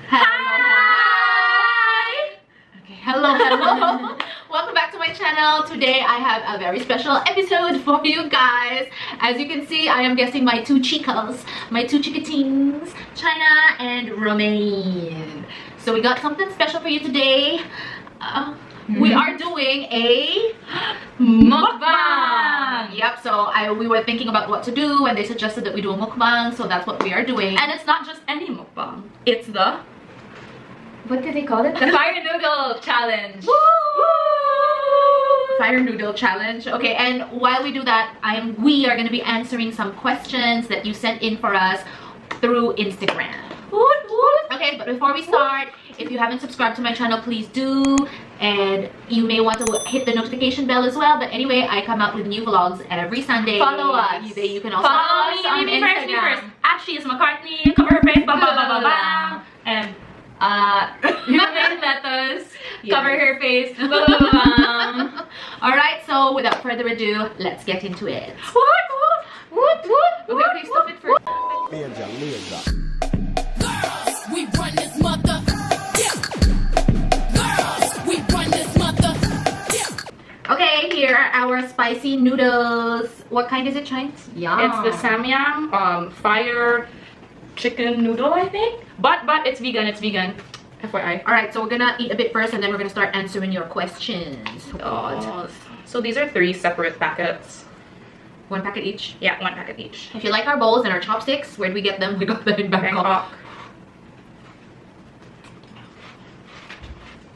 Hi! Okay, hello. Welcome back to my channel. Today I have a very special episode for you guys. As you can see, I am guessing my two chicas, my two chicatines, Chyna and Romaine. So we got something special for you today. We are doing a mukbang. Yep, so we were thinking about what to do and they suggested that we do a mukbang, so that's what we are doing. And it's not just any mukbang. It's the... What did they call it? The Fire Noodle Challenge. Woo! Fire Noodle Challenge. Okay, and while we do that, we are going to be answering some questions that you sent in for us through Instagram. Okay, but before we start, if you haven't subscribed to my channel, please do. And you may want to hit the notification bell as well. But anyway, I come out with new vlogs every Sunday. Follow us. You can also follow us on Instagram. She is McCartney. Cover her face. And Romaine Letos. Cover her face. Alright, so without further ado, let's get into it. Okay, stop it first. We run this mother. Yeah. Girls, we run this mother. Yeah. Okay, here are our spicy noodles. What kind is it, Chines? Yeah. It's the samyang fire chicken noodle, I think. But it's vegan. It's vegan. FYI. Alright, so we're gonna eat a bit first and then we're gonna start answering your questions. Oh God. So these are 3 separate packets. 1 packet each? Yeah, 1 packet each. If you like our bowls and our chopsticks, where did we get them? We got them in Bangkok.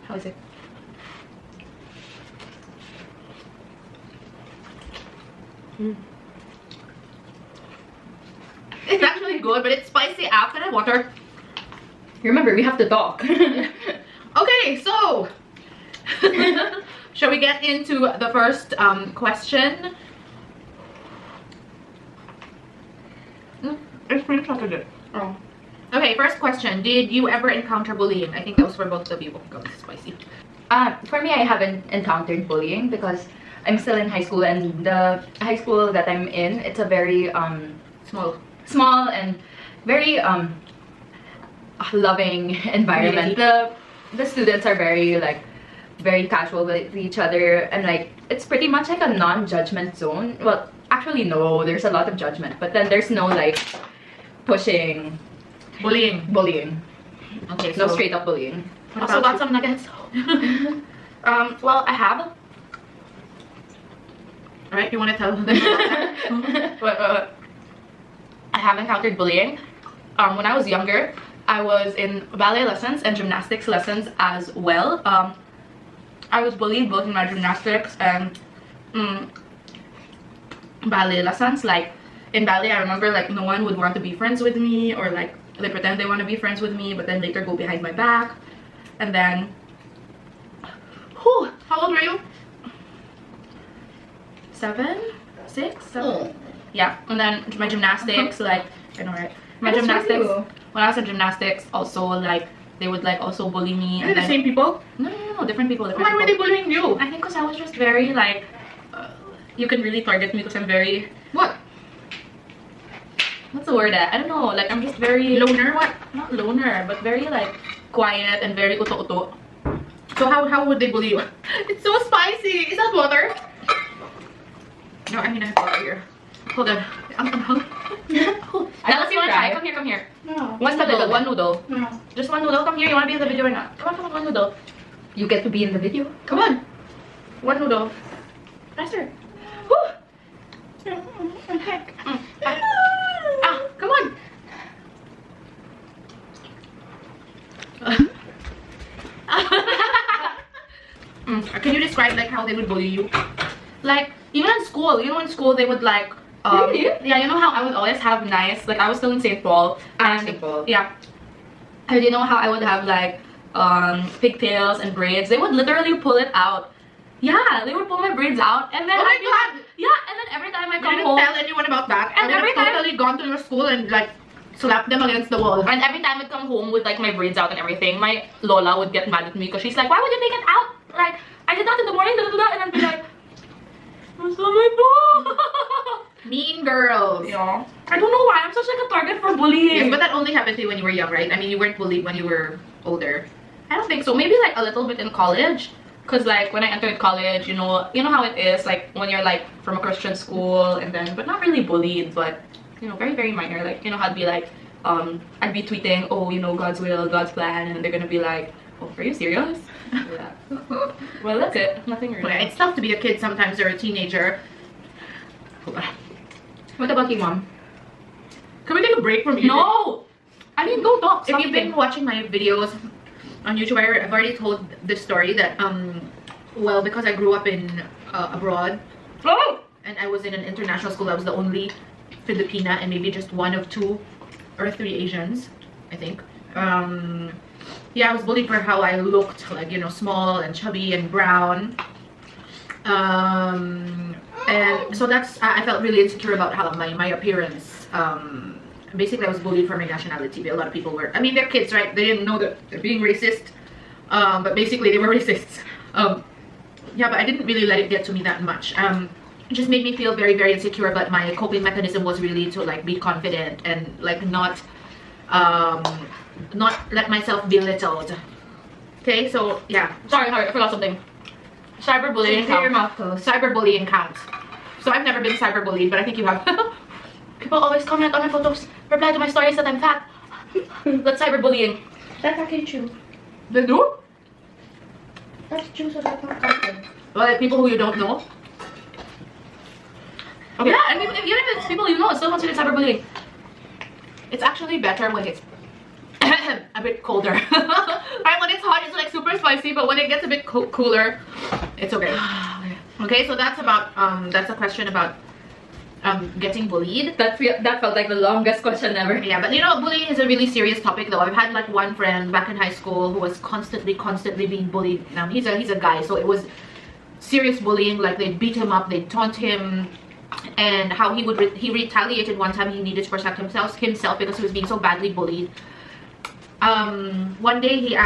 How is it? It's actually good, but it's spicy after the water. Remember, we have to talk. Okay, so shall we get into the first question? It's pretty chocolate. Oh. Okay, first question. Did you ever encounter bullying? I think that was for both of you. Oh, God, spicy. For me, I haven't encountered bullying because I'm still in high school, and the high school that I'm in, it's a very small and very loving environment. Really? The students are very casual with each other, and it's pretty much like a non-judgment zone. Well, actually no, there's a lot of judgment, but then there's no pushing. Bullying. Okay, no straight up bullying. Also got some nuggets. Well, I have. Alright, you want to tell them? I have encountered bullying. When I was younger, I was in ballet lessons and gymnastics lessons as well. I was bullied both in my gymnastics and ballet lessons. Like in ballet, I remember no one would want to be friends with me, or they pretend they want to be friends with me, but then later go behind my back. And then, how old were you? 7, 6, 7. Oh. Yeah, and then my gymnastics, I know, right? My gymnastics, when I was in gymnastics, also they would also bully me. And the same people? No, different people. Why were they bullying you? I think because I was just very you can really target me because I'm very... What? What's the word at? I don't know, I'm just very... Loner? What? Not loner, but very quiet and very uto-uto. So how would they bully you? It's so spicy! Is that water? No, I mean I have water here. Hold on. I'm hungry. Let's try. Come here. No. One noodle, one noodle. No. Just one noodle. Come here. You want to be in the video or not? Come on, one noodle. You get to be in the video. Come on. One noodle. Faster. Come on. Can you describe how they would bully you? Even in school, in school they would Really? Yeah, you know how I would always have nice, I was still in St. Paul, and yeah, and you know how I would have pigtails and braids. They would literally pull it out. Yeah, they would pull my braids out, and then oh my God! Yeah, and then every time I come you home, didn't tell anyone about that. And every time totally gone to your school and slap them against the wall. And every time I'd come home with my braids out and everything, my Lola would get mad at me because she's like, why would you take it out? I did that in the morning, and I'd be like, what's on my ball? Mean Girls. Yeah. I don't know why I'm such like a target for bullying. Yes, but that only happened to you when you were young, right? I mean, you weren't bullied when you were older. I don't think so. Maybe like a little bit in college. Cause like when I entered college, you know how it is. Like when you're like from a Christian school and then, but not really bullied, but you know, very very minor. Like you know, I'd be like, I'd be tweeting, oh, you know, God's will, God's plan, and they're gonna be like, oh, are you serious? Yeah. Well, that's it. Nothing really. Okay, it's tough to be a kid sometimes or a teenager. What about you, Mom? Can we take a break from eating? No! I mean, don't talk. If Stop you've eating. been watching my videos on YouTube, I've already told this story that well, because I grew up in abroad Oh! and I was in an international school, I was the only Filipina and maybe just one of 2 or 3 Asians, I think. Yeah, I was bullied for how I looked, like, you know, small and chubby and brown. And so that's, I felt really insecure about how my appearance. Basically, I was bullied for my nationality. A lot of people were, I mean, they're kids, right? They didn't know that they're being racist. But basically, they were racists. Yeah, but I didn't really let it get to me that much. It just made me feel very, very insecure, but my coping mechanism was really to like be confident and like not let myself be belittled. Okay, so yeah. Sorry, I forgot something. Cyberbullying counts. Cyberbullying counts. So I've never been cyberbullied, but I think you have. People always comment on my photos, reply to my stories that I'm fat. That's cyberbullying. That's actually true. They do? That's true, so that's not content. Well, like people who you don't know. Okay. Yeah, and even if it's people you know, it's still considered cyberbullying. It's actually better when it's a bit colder. Right, when it's hot, it's like super spicy, but when it gets a bit cooler, it's okay. Okay, so that's about that's a question about getting bullied. That felt like the longest question ever. Yeah, but you know, bullying is a really serious topic though. I've had like one friend back in high school who was constantly being bullied. He's a guy, so it was serious bullying. Like they'd beat him up, they'd taunt him, and how he retaliated one time. He needed to protect himself because he was being so badly bullied. One day he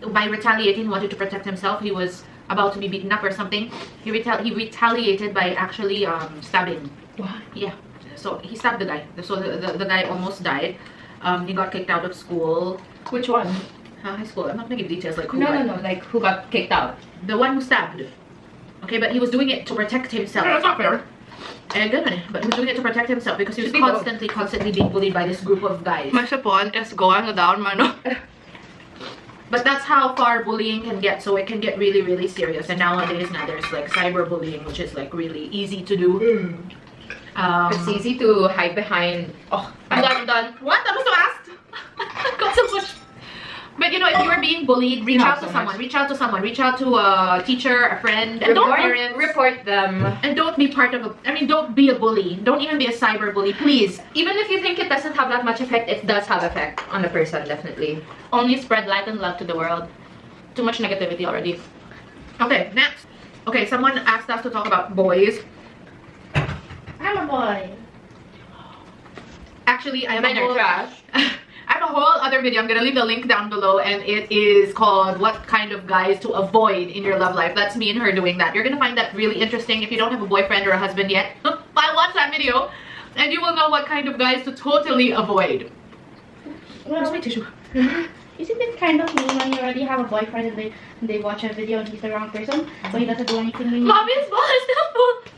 by retaliating, wanted to protect himself. He was about to be beaten up or something. He retaliated by actually stabbing. What? Yeah, so he stabbed the guy. So the guy almost died. He got kicked out of school. Which one? High school. I'm not gonna give details like who. No. Like who got kicked out? The one who stabbed. Okay, but he was doing it to protect himself. That's not fair. And good, but he was doing it to protect himself because he was constantly being bullied by this group of guys. My sapon is going down, mano. But that's how far bullying can get, so it can get really, really serious. And nowadays, now there's like cyberbullying, which is like really easy to do. It's easy to hide behind. Oh, I'm done. What? I was so asked. Got so much. But you know, if you're being bullied, reach out to someone. Reach out to a teacher, a friend, and don't report them. And don't be part of don't be a bully. Don't even be a cyber bully, please. Even if you think it doesn't have that much effect, it does have effect on the person, definitely. Only spread light and love to the world. Too much negativity already. Okay, next. Okay, someone asked us to talk about boys. I'm a boy. Actually, I have Men are trash. I have a whole other video. I'm gonna leave the link down below, and it is called "What Kind of Guys to Avoid in Your Love Life." That's me and her doing that. You're gonna find that really interesting. If you don't have a boyfriend or a husband yet, watch that video, and you will know what kind of guys to totally avoid. Where's my tissue? Isn't it kind of mean when you already have a boyfriend and they watch a video and he's the wrong person, so he doesn't do anything when you... Mommy's ball is simple.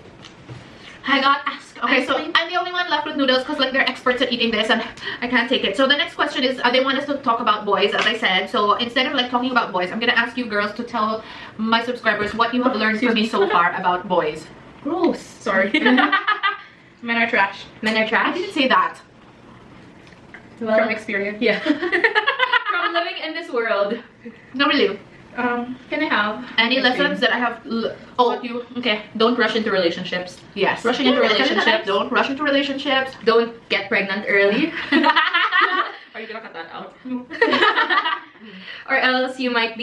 I got asked. Okay, so I'm the only one left with noodles because like they're experts at eating this and I can't take it. So the next question is, they want us to talk about boys, as I said. So instead of like talking about boys, I'm gonna ask you girls to tell my subscribers what you have learned from me so far about boys. Gross. Sorry. Men are trash. Men are I trash? didn't say that. Well, From experience. yeah. From living in this world. No, really. Can I have Any lessons that I have? You okay, don't rush into relationships. yes. Rushing into relationships. Don't rush into relationships. Don't get pregnant early. Are you gonna cut that out? Or else you might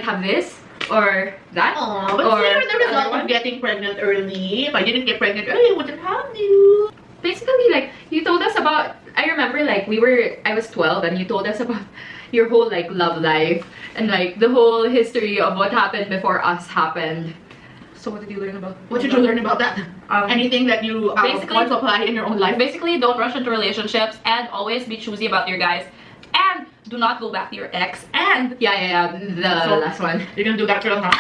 have this or that. Aw, but or here the result other of getting pregnant early. If I didn't get pregnant early, I wouldn't have you. basically, like, you told us about, I remember, like, I was 12 and you told us about your whole, like, love life and, like, the whole history of what happened before us happened. So what did you learn about? What did you learn about that? Anything that you basically want to apply in your own life? Basically, don't rush into relationships and always be choosy about your guys. And do not go back to your ex. And Yeah. The last one. You're gonna do that, girl, huh?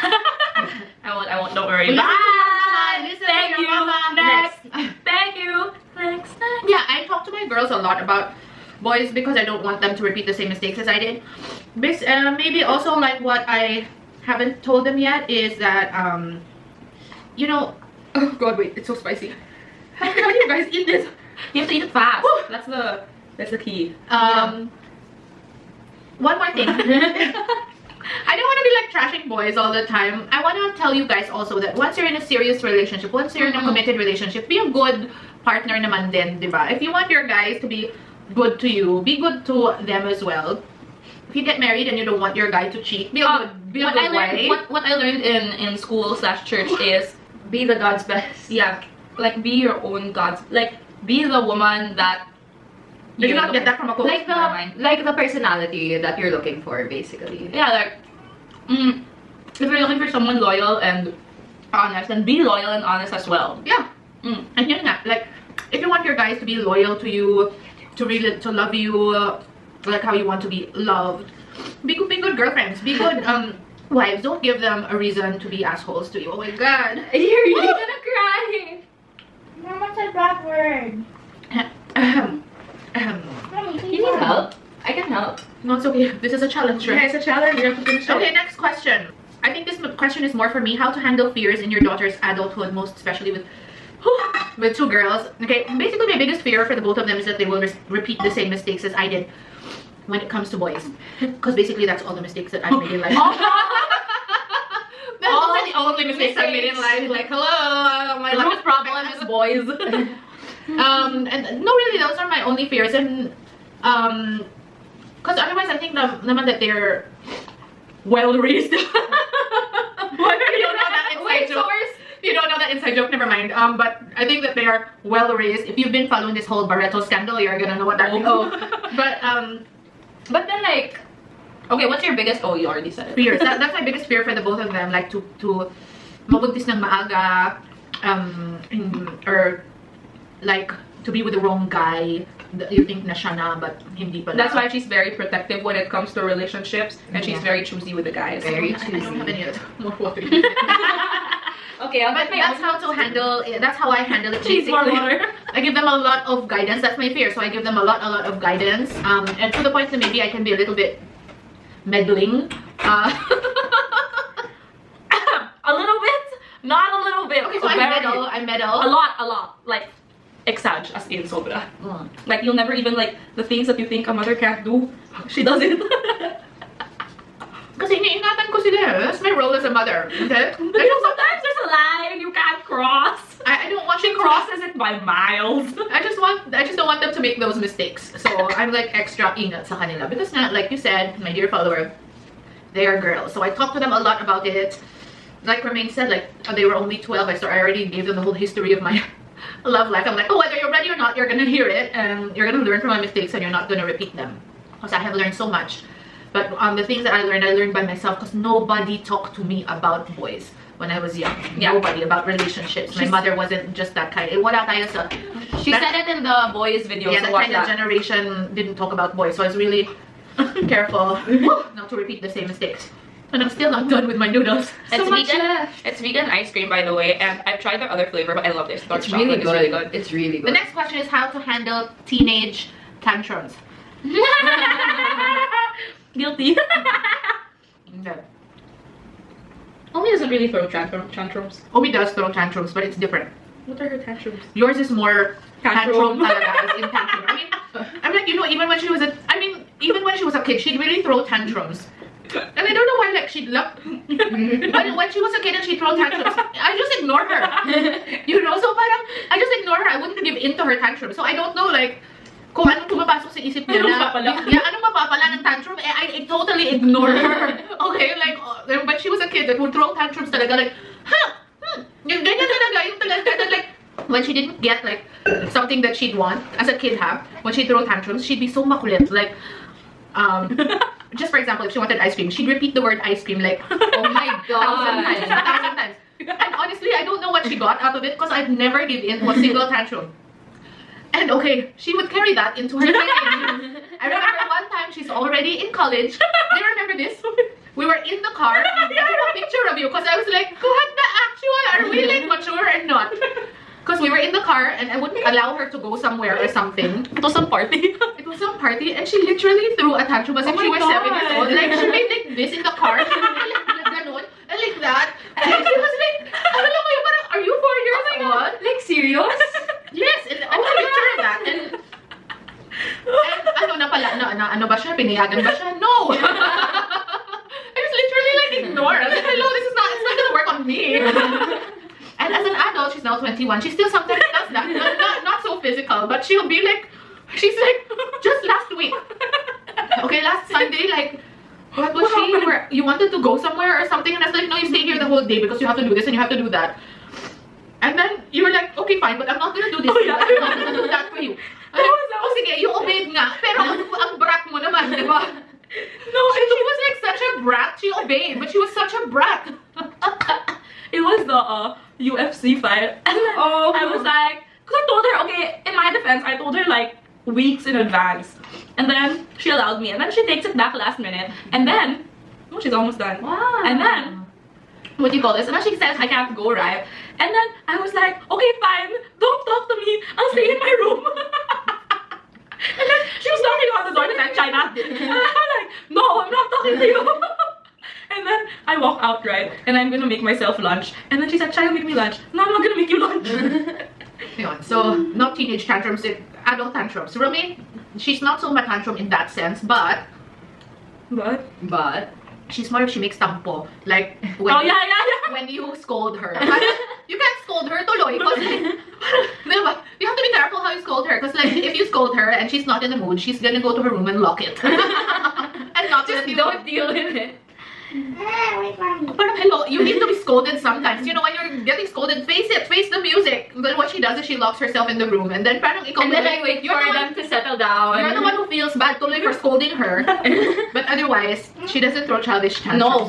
I won't. Don't worry. Listen to Bye. your mama, listen to Thank your you. mama. Next. Next. Thank you. Next. Yeah, I talk to my girls a lot about boys because I don't want them to repeat the same mistakes as I did. Maybe also like what I haven't told them yet is that you know, oh god, wait, it's so spicy. How do you guys eat this? You have to eat it fast. Woo. That's the key. One more thing. I don't want to be like trashing boys all the time. I want to tell you guys also that once you're in a serious relationship, once you're in a committed relationship, be a good partner naman din, diba? If you want your guys to be good to you, be good to them as well. If you get married and you don't want your guy to cheat, be a good wife. What I learned in school/church is Be the God's best. yeah, like be your own God's, like be the woman that Did you not get that from a quote? Like the personality that you're looking for, basically. Yeah, like if you're looking for someone loyal and honest, then be loyal and honest as well. Yeah. And yun nga, like if you want your guys to be loyal to you, to love you like how you want to be loved, be good girlfriends, be good wives. Don't give them a reason to be assholes to you. Oh my god. You're really gonna cry. Mama said bad word. Mommy, please You need don't. help? I can help. No, it's okay. This is a challenge, right? It's a challenge. You have to finish Okay, next question. I think this question is more for me. How to handle fears in your daughter's adulthood, most especially with two girls. Okay, basically my biggest fear for the both of them is that they will repeat the same mistakes as I did when it comes to boys. Because basically that's all the mistakes that I made in life. Those are the only mistakes I made in life. Like, hello, my Root problem is boys. and no, really, those are my only fears. And because otherwise I think naman that they're well raised. You don't know that inside joke. You don't know that inside joke, never mind. But I think that they are well raised. If you've been following this whole Barreto scandal, you're gonna know what that means. But then like, okay, what's your biggest? Oh, you already said it. Fears. That's my biggest fear for the both of them. Like to mabuntis ng maaga, or like to be with the wrong guy. You think na siya na, but hindi pala. That's why she's very protective when it comes to relationships, and she's very choosy with the guys. Very I don't have any other more water. Okay, But that's how to handle it. That's how I handle it. Please, more basically. water. I give them a lot of guidance. That's my fear. So I give them a lot of guidance. And to the point that maybe I can be a little bit meddling. A little bit, not a little bit. Okay, so I meddle. A lot. Like, exag as in sobra. Like you'll never even like the things that you think a mother can't do, she does it. Kasi iniingatan ko sila. That's my role as a mother. Okay? Because sometimes there's a line you can't cross. I don't want She crosses it by miles. I just don't want them to make those mistakes. So I'm like extra ingat sa kanila because like you said, my dear follower, they are girls. So I talk to them a lot about it. Like Romaine said, like they were only 12. I already gave them the whole history of my love life. I'm like, oh, whether you're ready or not, you're gonna hear it and you're gonna learn from my mistakes and you're not gonna repeat them. Because I have learned so much. But the things that I learned by myself because nobody talked to me about boys when I was young. Yeah. Nobody about relationships. My mother wasn't just that kind. Wala tayo sa... She said it in the boys video. Yeah, so that watch kind of generation didn't talk about boys. So I was really careful not to repeat the same mistakes. And I'm still not done with my noodles. It's So much vegan. left. It's vegan ice cream, by the way, and I've tried the other flavor, but I love this. Dark It's really chocolate is good. It's really good. The next question is how to handle teenage tantrums. Guilty. Okay. Omi doesn't really throw tantrums. Omi does throw tantrums, but it's different. What are her tantrums? Yours is more Tantrum. tantrum talaga, as in tantrum. I mean, I'm like, you know, even when she was a kid, she'd really throw tantrums. And I don't know why, like, she'd love... when she was a kid and she'd throw tantrums, I just ignore her. You know, so parang, I just ignore her. I wouldn't give in to her tantrum. So I don't know, like, kung anong pumapasok sa isip niya na... Yeah, anong mapapala ng tantrum, I totally ignore her. Okay, like, when she was a kid that would throw tantrums talaga, like, yung ganyan talaga, yung talaga, like, when she didn't get, like, something that she'd want, as a kid have, when she'd throw tantrums, she'd be so makulit, like, just for example, if she wanted ice cream, she'd repeat the word ice cream, like, Oh my god. 1,000 times. And honestly, I don't know what she got out of it because I've never given in to a single tantrum. And okay, she would carry that into her teenage. I remember one time she's already in college. Do you remember this? We were in the car. I took a picture of you because I was like, what the actual? Are we like mature or not? Because we were in the car and I wouldn't allow her to go somewhere or something. It was some party. It was some party and she literally threw a tantrum as if she was 7 years old. Like she made like this in the car. She made like ganon, and like that. And she was like, alam mo yung parang, are you 4 years old? Like, serious? Yes, and I took a picture of that. And ano na pala, ano ba siya? Pinayagan ba siya? No! I was literally like ignored. I was like, hello, it's not gonna work on me. And as an adult, she's now 21. She still sometimes does that. Not so physical, but she'll be like, she's like, just last week. Okay, last Sunday, like, what was she? You wanted to go somewhere or something? And I was like, no, you stay here the whole day because you have to do this and you have to do that. And then you were like, okay, fine, but I'm not gonna do this for you. I'm not gonna do that for you. Like, oh, sige, you obeyed nga. Pero ang brat mo naman, di ba? No, and she was like such a brat. She obeyed, but she was such a brat. It was the UFC fight. And then I was like, because I told her, okay, in my defense, I told her like weeks in advance. And then she allowed me. And then she takes it back last minute. And then, oh, she's almost done. Wow. And then, what do you call this? And then she says, I can't go, right? And then I was like, okay, fine. Don't talk to me. I'll stay in my room. And then she was knocking on the door to say, Chyna. And I'm like, no, I'm not talking to you. And then I walk out, right? And I'm gonna make myself lunch. And then she said, Chyna, make me lunch. No, I'm not gonna make you lunch. Yun. So, not teenage tantrums, adult tantrums. Rumi, she's not so much tantrum in that sense, but she's more if she makes tampo. Like, when, when you scold her. You can't scold her tuloy because like, you have to be careful how you scold her because like, if you scold her and she's not in the mood, she's gonna go to her room and lock it. And not just don't deal with it. But hello, you need to be scolded sometimes. You know, when you're getting scolded, face it, face the music. But what she does is she locks herself in the room and then parang ikaw, and then I wait for them to settle down. You're the one who feels bad tuloy for scolding her. But otherwise, she doesn't throw childish tantrums. No,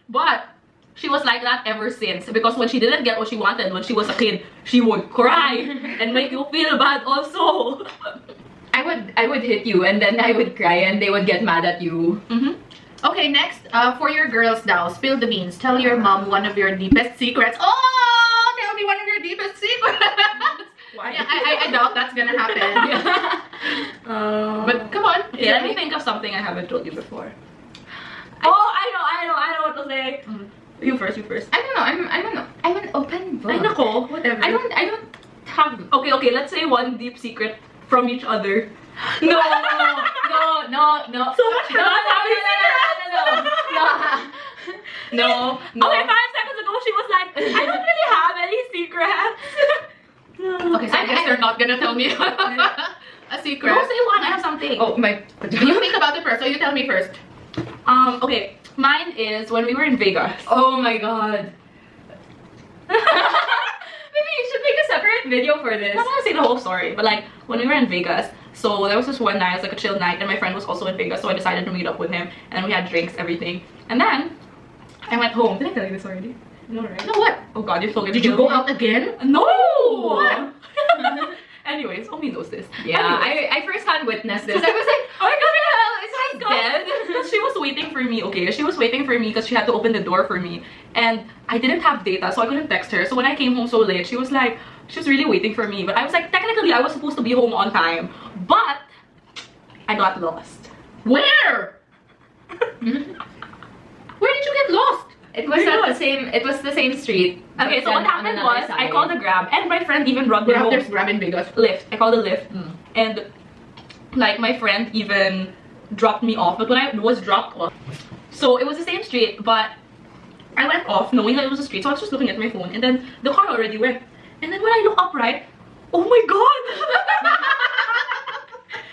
but she was like that ever since. Because when she didn't get what she wanted when she was a kid, she would cry and make you feel bad also. I would hit you and then I would cry and they would get mad at you. Okay, next, for your girls now, spill the beans. Tell your mom one of your deepest secrets. Oh, tell me one of your deepest secrets. Why? Yeah, I doubt that's gonna happen. But come on. Yeah, let me think of something I haven't told you before. I know what to say. You first. I don't know. I'm an open book. Ay, nako, whatever. I don't have. Okay, let's say one deep secret from each other. No. So much for not having No. Okay, 5 seconds ago she was like, I don't really have any secrets. Okay, so I guess they're not gonna tell me a secret. No, say one. I have something. Oh my. You think about it first, so you tell me first. Okay, mine is when we were in Vegas. Oh my god. Maybe you should make a separate video for this. I'm not gonna say the whole story, but like when we were in Vegas, so there was this one night, it was like a chill night, and my friend was also in Vegas, so I decided to meet up with him, and then we had drinks, everything, and then I went home. Did I tell you this already? No, right? No, what? Oh god, you're so good. Did you go out again? No! What? Anyways, Omi knows this. Yeah, I first-hand witnessed this. I was like, oh my god, is he dead? Because she was waiting for me, okay? She was waiting for me because she had to open the door for me. And I didn't have data, so I couldn't text her. So when I came home so late, she was like, she was really waiting for me. But I was like, technically, I was supposed to be home on time. But I got lost. Where? Where did you get lost? It was not the same. It was the same street. Okay, so what happened was I called a Grab, and my friend even brought me home. There's Grab in Vegas. Lyft. I called a Lyft, and like my friend even dropped me off. But when I was dropped off, so it was the same street, but I went off knowing that it was a street. So I was just looking at my phone, and then the car already went. And then when I look up, right, oh my god!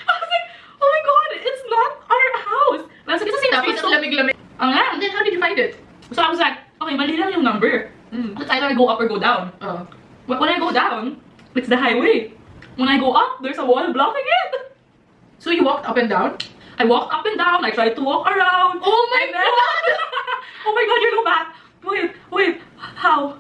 I was like, oh my god, it's not our house. And I was like, it's the same street. So lamig-lamig. And then how did you find it? So I was like, okay, mali lang yung number. Let's either go up or go down. When I go down, it's the highway. When I go up, there's a wall blocking it. So you walked up and down? I walked up and down. I tried to walk around. Oh my god! Oh my god, you're no back. Wait. How?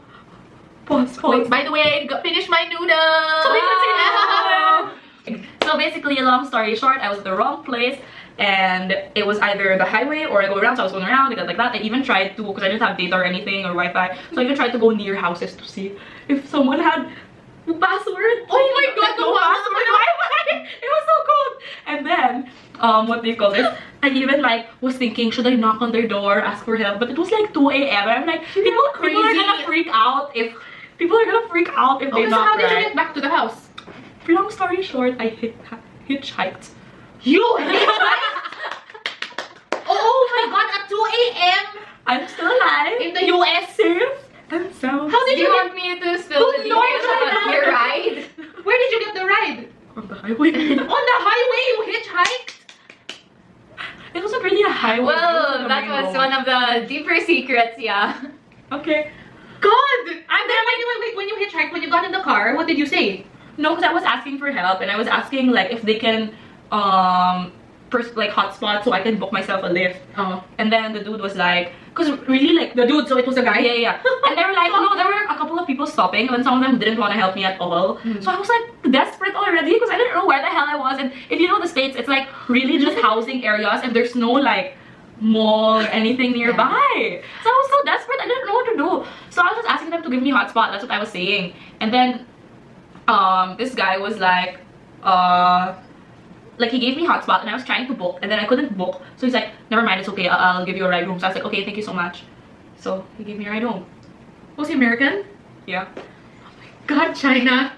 called. By the way, finish my noodles. So we continue. So basically, long story short, I was at the wrong place, and it was either the highway or I go around. So I was going around like that. I even tried to, because I didn't have data or anything or Wi-Fi, so I even tried to go near houses to see if someone had the password. Oh my god, no password Wi-Fi. It was so cold. And then what do you call this? I even like was thinking, should I knock on their door, ask for help? But it was like 2 a.m. I'm like, people are gonna freak out if they Okay, so knock, how did you right? get back to the house? Long story short, I hitchhiked. You hitchhiked? Oh my god, at 2 a.m. I'm still alive. in the US. Safe and sound. How did Do you you want me to spill the No, details no, about no. your ride? Where did you get the ride? On the highway. On the highway, you hitchhiked? It wasn't really a highway. Well, that was one of the deeper secrets, yeah. Okay. God! And then when you hitchhiked, when you got in the car, what did you say? No, because I was asking for help, and I was asking like if they can like hotspot so I can book myself a lift. Oh. And then the dude was like, because really like The dude, so it was a guy? yeah. And they were like, no, there were a couple of people stopping, and some of them didn't want to help me at all. So I was like desperate already because I didn't know where the hell I was. And if you know the States, it's like really just housing areas, and there's no like mall or anything nearby. So I was so desperate, I didn't know what to do. So I was just asking them to give me hotspot. That's what I was saying. And then this guy was like he gave me hotspot, and I was trying to book, and then I couldn't book. So he's like, never mind, it's okay, I'll give you a ride home. So I was like, okay, thank you so much. So he gave me a ride home. Was he American? Yeah. God, China.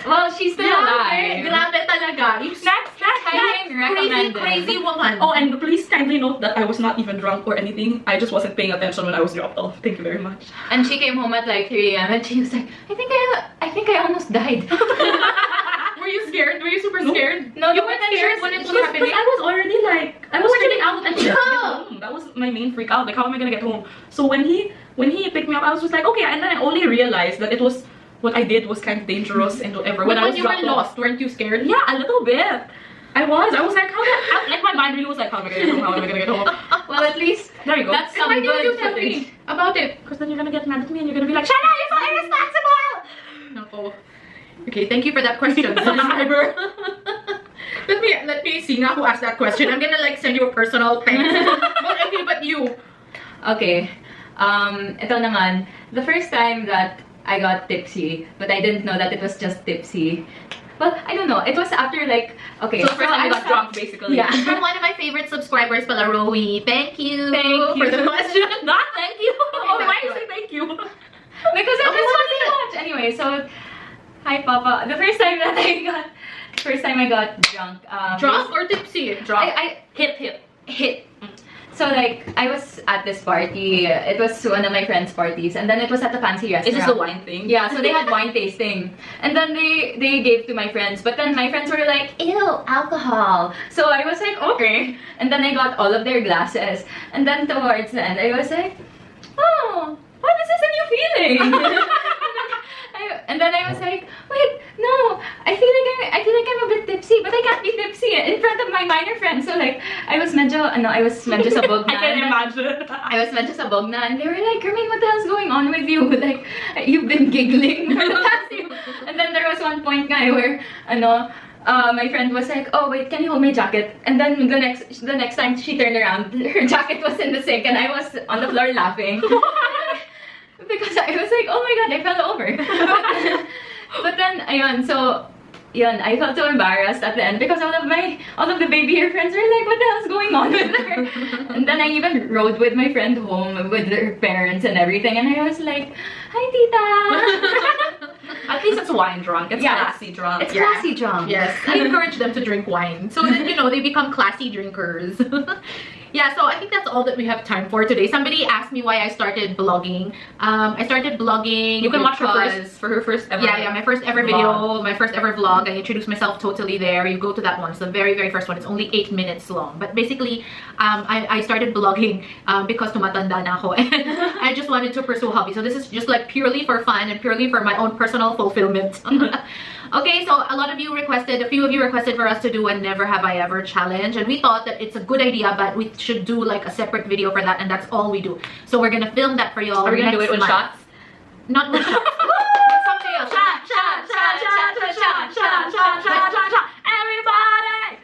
Well, she's still alive. Grabe talaga. You Next. Highly recommended. crazy woman. Oh, and please kindly note that I was not even drunk or anything. I just wasn't paying attention when I was dropped off. Thank you very much. And she came home at like 3 a.m. and she was like, I think I almost died. Were you scared? Were you super scared? No, You no, weren't but then scared she when was- it was Because happening? I was already like, I was freaking out and Yeah. get home. That was my main freak out. Like, how am I gonna get home? So when he picked me up, I was just like, okay. And then I only realized that it was, what I did was kind of dangerous and whatever. But I when was you were dropped off. lost, weren't you scared? Yeah, a little bit. I was like, like my mind really was like, how am I gonna get home? How am I gonna get home? Well, at least There you go. that's And some why didn't you good tell footage. me about it? Because then you're gonna get mad at me and you're gonna be like, Chyna, you're so irresponsible! No. Okay, thank you for that question, subscriber. let me see now who asked that question. I'm gonna like send you a personal text. Okay, but you. Okay. Ito naman, the first time that I got tipsy, but I didn't know that it was just tipsy. Well, I don't know. It was after like, okay. So the first time you I got drunk, basically. Yeah. From one of my favorite subscribers, pala Rowie. Thank you. Thank for you. the question. Not thank you. Oh, back why to you it. say thank you? Because it Okay, was what fun to watch. Anyway, so hi Papa. The first time I got drunk. Drunk or tipsy? Drunk. I Hit. hit. So like I was at this party. It was one of my friends' parties, and then it was at a fancy restaurant. Is this the wine thing? Yeah, so they had wine tasting, and then they gave to my friends. But then my friends were like, "Ew, alcohol." So I was like, "Okay." And then I got all of their glasses, and then towards the end, I was like, "Oh, what is this a new feeling?" And then I was like, "Wait, no, I feel like I'm a bit tipsy, but I can't be tipsy in front of my minor friends." So like, I was medyo sabog na. I can imagine. I was medyo sabog na, and they were like, "Carmine, what the hell's going on with you? Like, you've been giggling for the past few." And then there was one point nga where, my friend was like, "Oh wait, can you hold my jacket?" And then the next time she turned around, her jacket was in the sink, and I was on the floor laughing. Because I was like, oh my god, I fell over. But then, ayun, so, yun, I felt so embarrassed at the end because all of the baby hair friends were like, what the hell's going on with her? And then I even rode with my friend home with her parents and everything, and I was like, hi tita! At least it's wine drunk. It's Yeah, classy drunk. It's classy drunk. Yes, I encourage them to drink wine so that, you know, they become classy drinkers. Yeah, so I think that's all that we have time for today. Somebody asked me why I started blogging. I started blogging. You can watch her because- for her first ever. Yeah, my first ever video, my first ever vlog. I introduced myself totally there. You go to that one. It's the very, very first one. It's only 8 minutes long. But basically, I started blogging because tumatanda na ako. And I just wanted to pursue hobby. So this is just like purely for fun and purely for my own personal fulfillment. Okay, so a few of you requested for us to do a Never Have I Ever challenge, and we thought that it's a good idea, but we should do like a separate video for that, and that's all we do. So we're gonna film that for y'all. Are we gonna do it with shots? Not with shots. With some Everybody!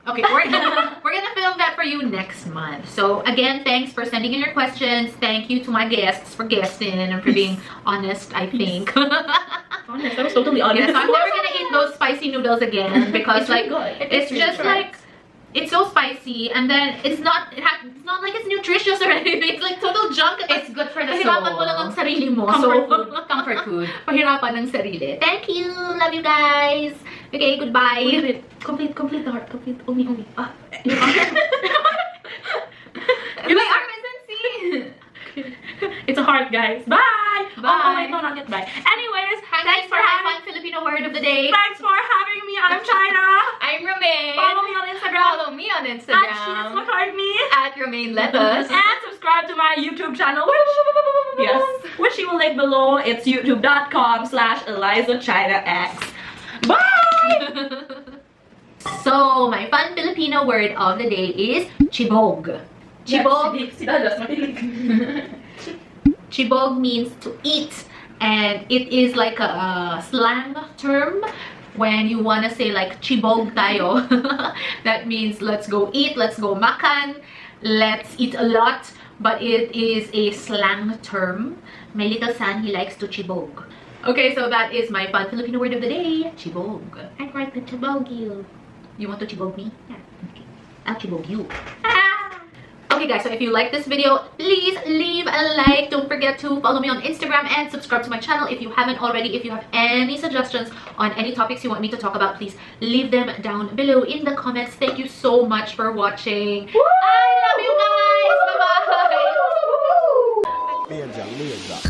Okay, we're gonna film that for you next month. So again, thanks for sending in your questions. Thank you to my guests for guesting and for being honest, I think. Honest, I was totally honest. Yes, I'm never gonna eat those spicy noodles again because It's like really good. it's just like it's so spicy and then it's not like it's nutritious or anything. It's like total junk. It's good for the Pahirapan mo soul. lang ang sarili mo. Comfort So, food. Comfort food. pahirapan ng sarili. Thank you. Love you guys. Okay, goodbye. Wait. Complete the heart. Complete. Only. Ah. You like arms and see. It's a heart, guys. Bye! Bye. Oh, wait, no, not yet. Bye. Anyways, thanks for my having fun Filipino word of the day. Thanks for having me. I'm Chyna. I'm Romaine. Follow me on Instagram. Follow me on At Instagram. She's McCartney. At Romaine Lettuce. And subscribe to my YouTube channel, which you will link below. It's youtube.com/ElizaChynaX. Bye! So, my fun Filipino word of the day is chibog. Chibog. Chibog means to eat, and it is like a slang term when you want to say like chibog tayo. That means let's go eat, let's go makan, let's eat a lot, but it is a slang term. My little son, he likes to chibog. Okay, so that is my fun Filipino word of the day, chibog. I'd like to chibog you. You want to chibog me? Yeah. Okay. I'll chibog you. Okay guys, so if you like this video, please leave a like. Don't forget to follow me on Instagram and subscribe to my channel if you haven't already. If you have any suggestions on any topics you want me to talk about, please leave them down below in the comments. Thank you so much for watching. I love you guys. Bye-bye. เลี่ยนอย่างเลี่ยนแบบ